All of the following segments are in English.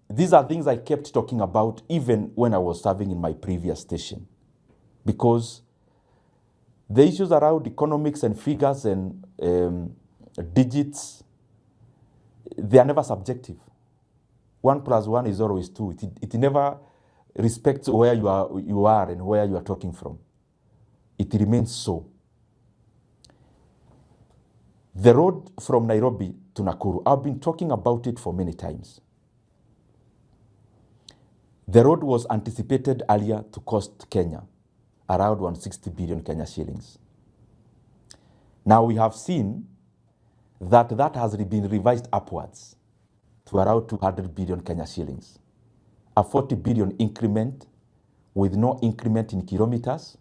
these are things I kept talking about even when I was serving in my previous station, because the issues around economics and figures and digits, they are never subjective. 1 + 1 is always 2. It never respects where you are and where you are talking from. It remains so. The road from Nairobi to Nakuru, I've been talking about it for many times. The road was anticipated earlier to cost Kenya around 160 billion Kenya shillings. Now we have seen that has been revised upwards to around 200 billion Kenya shillings. A 40 billion increment with no increment in kilometers,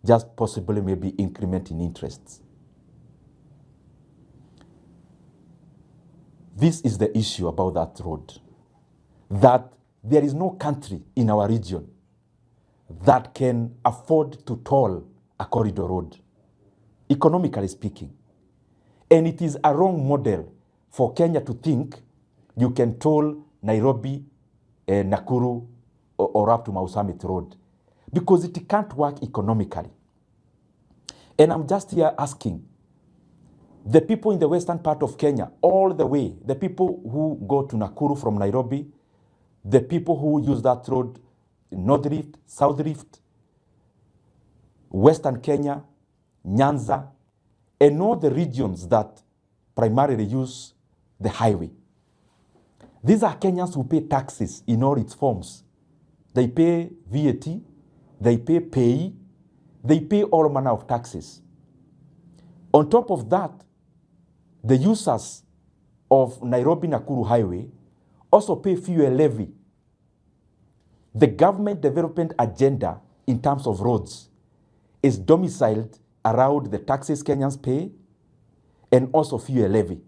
just possibly maybe increment in interests. This is the issue about that road, that there is no country in our region that can afford to toll a corridor road, economically speaking. And it is a wrong model for Kenya to think you can toll Nairobi, Nakuru, or up to Mau Summit Road, because it can't work economically. And I'm just here asking the people in the western part of Kenya, all the way, the people who go to Nakuru from Nairobi, the people who use that road, North Rift, South Rift, Western Kenya, Nyanza, and all the regions that primarily use the highway. These are Kenyans who pay taxes in all its forms. They pay VAT, they pay pay, they pay all manner of taxes. On top of that, the users of Nairobi-Nakuru Highway also pay fuel levy. The government development agenda in terms of roads is domiciled around the taxes Kenyans pay and also fuel levy.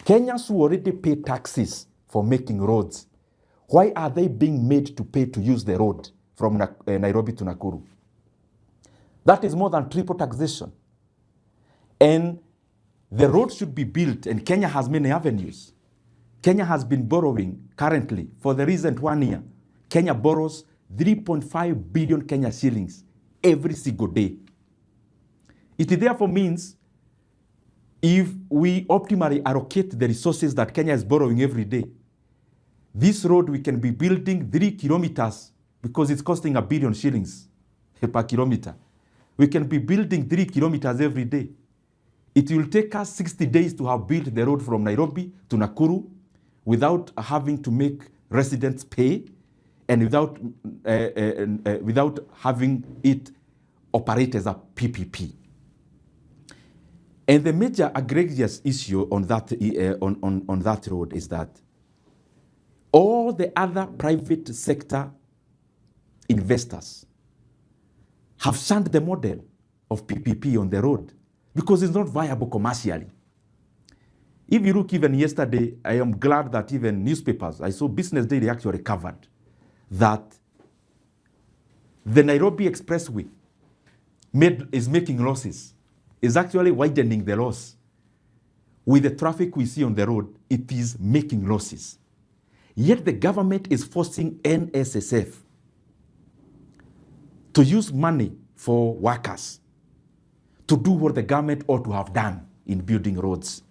Kenyans who already pay taxes for making roads, why are they being made to pay to use the road from Nairobi to Nakuru? That is more than triple taxation. And the road should be built, and Kenya has many avenues. Kenya has been borrowing currently for the recent 1 year. Kenya borrows 3.5 billion Kenya shillings every single day. It therefore means if we optimally allocate the resources that Kenya is borrowing every day, this road we can be building 3 kilometers because it's costing 1 billion shillings per kilometer. We can be building 3 kilometers every day. It will take us 60 days to have built the road from Nairobi to Nakuru without having to make residents pay and without having it operate as a PPP. And the major egregious issue on that, on that road is that all the other private sector investors have shunned the model of PPP on the road because it's not viable commercially. If you look even yesterday, I am glad that even newspapers, I saw Business Daily actually covered that the Nairobi Expressway is making losses, is actually widening the loss. With the traffic we see on the road, it is making losses. Yet the government is forcing NSSF to use money for workers to do what the government ought to have done in building roads.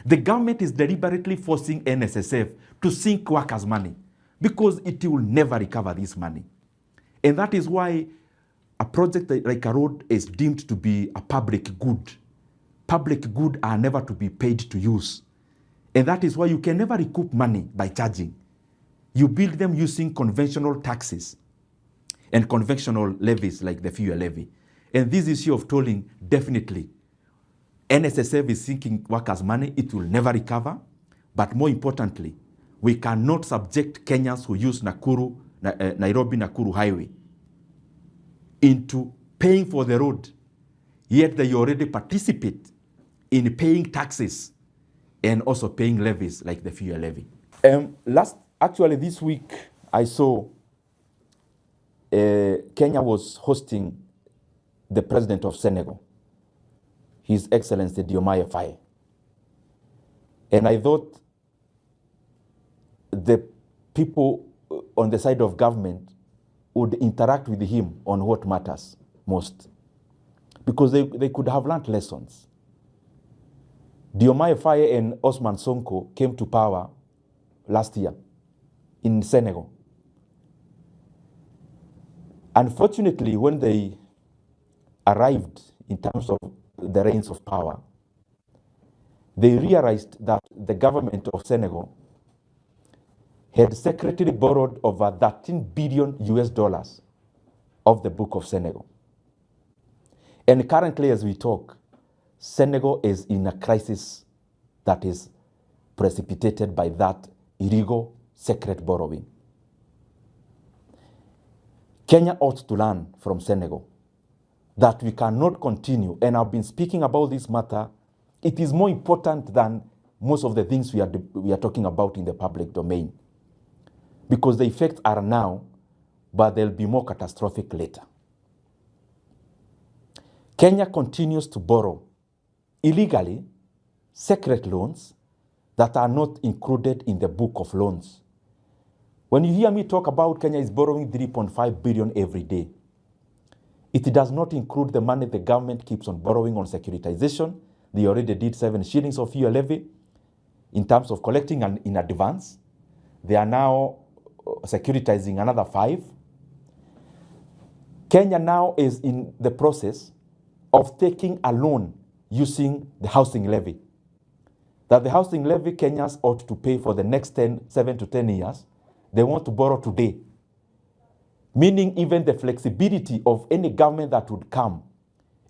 The government is deliberately forcing NSSF to sink workers' money because it will never recover this money. And that is why a project like a road is deemed to be a public good. Public goods are never to be paid to use. And that is why you can never recoup money by charging. You build them using conventional taxes and conventional levies like the fuel levy. And this issue of tolling, definitely, NSSF is sinking workers' money. It will never recover. But more importantly, we cannot subject Kenyans who use Nairobi-Nakuru Highway into paying for the road, yet they already participate in paying taxes and also paying levies like the fuel levy. Actually this week, I saw Kenya was hosting the president of Senegal, His Excellency Diomaye Faye. And I thought the people on the side of government would interact with him on what matters most, because they could have learned lessons. Diomaye Faye and Osman Sonko came to power last year in Senegal. Unfortunately, when they arrived in terms of the reins of power, they realized that the government of Senegal had secretly borrowed over 13 billion US dollars of the Book of Senegal. And currently, as we talk, Senegal is in a crisis that is precipitated by that illegal secret borrowing. Kenya ought to learn from Senegal that we cannot continue, and I've been speaking about this matter. It is more important than most of the things we are talking about in the public domain, because the effects are now, but they'll be more catastrophic later. Kenya continues to borrow illegally secret loans that are not included in the book of loans. When you hear me talk about Kenya is borrowing 3.5 billion every day, it does not include the money the government keeps on borrowing on securitization. They already did 7 shillings of fuel levy in terms of collecting in advance. They are now securitizing another 5. Kenya now is in the process of taking a loan using the housing levy. That the housing levy Kenyans ought to pay for the next 7 to 10 years, they want to borrow today. Meaning even the flexibility of any government that would come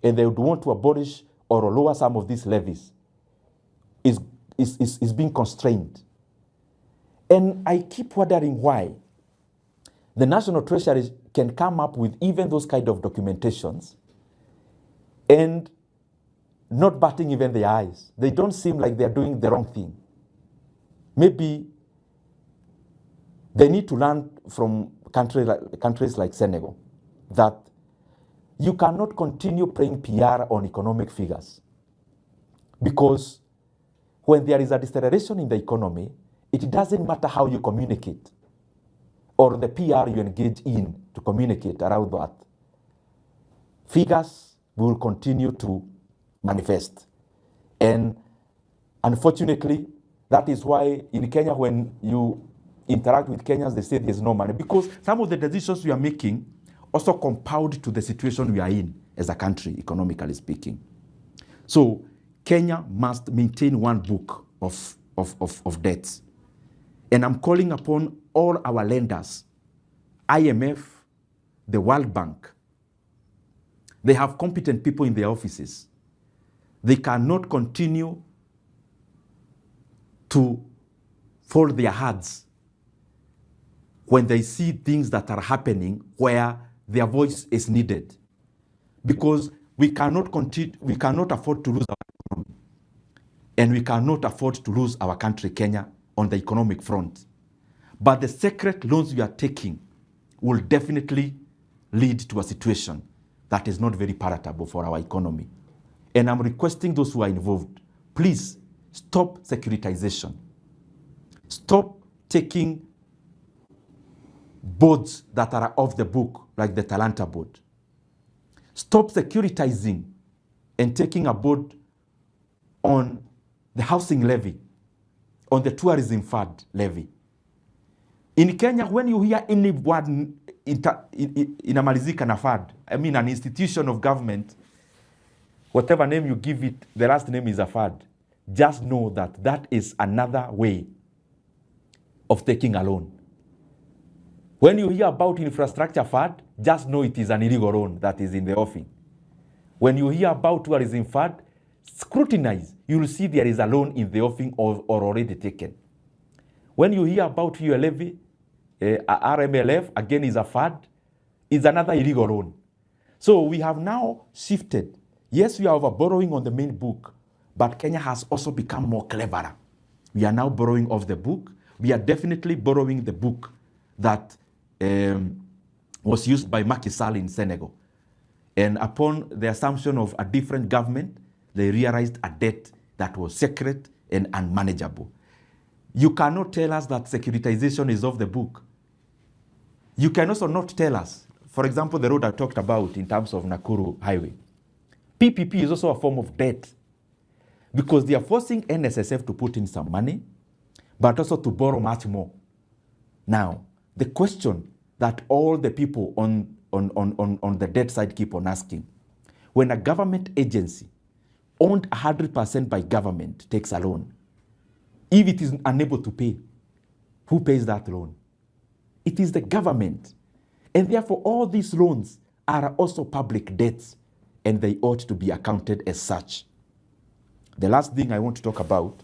and they would want to abolish or lower some of these levies is being constrained. And I keep wondering why the National Treasury can come up with even those kind of documentations and not batting even their eyes. They don't seem like they're doing the wrong thing. Maybe they need to learn from countries like Senegal that you cannot continue playing PR on economic figures, because when there is a deceleration in the economy, it doesn't matter how you communicate or the PR you engage in to communicate around that. Figures will continue to manifest. And unfortunately, that is why in Kenya, when you interact with Kenyans, they say there's no money, because some of the decisions we are making also compound to the situation we are in as a country, economically speaking. So Kenya must maintain one book of debts. And I'm calling upon all our lenders, IMF, the World Bank. They have competent people in their offices. They cannot continue to fold their hands when they see things that are happening where their voice is needed. Because we cannot afford to lose our economy. And we cannot afford to lose our country, Kenya, on the economic front. But the secret loans we are taking will definitely lead to a situation that is not very palatable for our economy. And I'm requesting those who are involved, please stop securitization. Stop taking boards that are off the book, like the Talanta board. Stop securitizing and taking a board on the housing levy, on the tourism fund levy. In Kenya, when you hear any word inamalizika na fund, I mean an institution of government, whatever name you give it, the last name is a fund. Just know that that is another way of taking a loan. When you hear about infrastructure fund, just know it is an illegal loan that is in the offing. When you hear about tourism fund, scrutinize. You will see there is a loan in the offing or already taken. When you hear about your levy, RMLF, again is a fund, is another illegal loan. So we have now shifted. Yes, we are over borrowing on the main book, but Kenya has also become more cleverer. We are now borrowing off the book. We are definitely borrowing the book that was used by Macky Sall in Senegal. And upon the assumption of a different government, they realized a debt that was secret and unmanageable. You cannot tell us that securitization is off the book. You can also not tell us, for example, the road I talked about in terms of Nakuru Highway. PPP is also a form of debt because they are forcing NSSF to put in some money, but also to borrow much more. Now, the question that all the people on the debt side keep on asking, when a government agency owned 100% by government takes a loan, if it is unable to pay, who pays that loan? It is the government. And therefore, all these loans are also public debts, and they ought to be accounted as such. The last thing I want to talk about